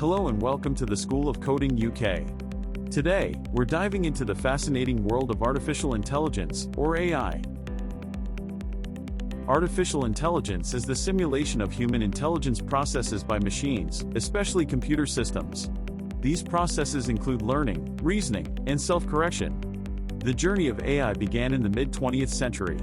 Hello and welcome to the School of Coding UK. Today, we're diving into the fascinating world of artificial intelligence, or AI. Artificial intelligence is the simulation of human intelligence processes by machines, especially computer systems. These processes include learning, reasoning, and self-correction. The journey of AI began in the mid-20th century.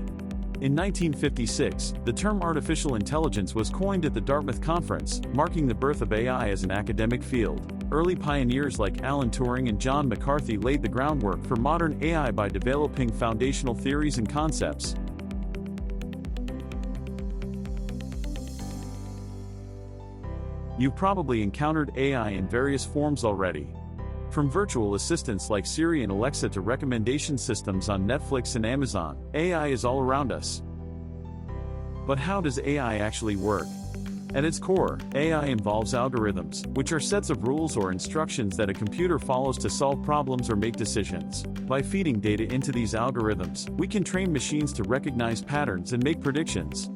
In 1956, the term artificial intelligence was coined at the Dartmouth Conference, marking the birth of AI as an academic field. Early pioneers like Alan Turing and John McCarthy laid the groundwork for modern AI by developing foundational theories and concepts. You've probably encountered AI in various forms already. From virtual assistants like Siri and Alexa to recommendation systems on Netflix and Amazon, AI is all around us. But how does AI actually work? At its core, AI involves algorithms, which are sets of rules or instructions that a computer follows to solve problems or make decisions. By feeding data into these algorithms, we can train machines to recognize patterns and make predictions.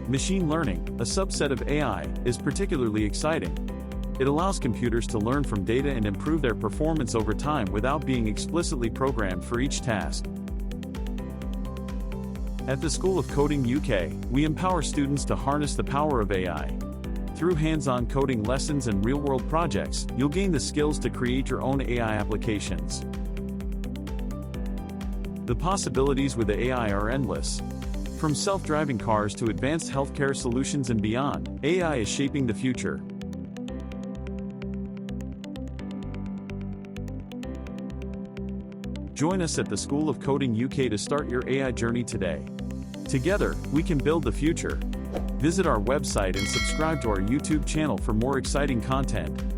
Machine learning, a subset of AI, is particularly exciting. It allows computers to learn from data and improve their performance over time without being explicitly programmed for each task. At the School of Coding UK, we empower students to harness the power of AI. Through hands-on coding lessons and real-world projects, you'll gain the skills to create your own AI applications. The possibilities with AI are endless. From self-driving cars to advanced healthcare solutions and beyond, AI is shaping the future. Join us at the School of Coding UK to start your AI journey today. Together, we can build the future. Visit our website and subscribe to our YouTube channel for more exciting content.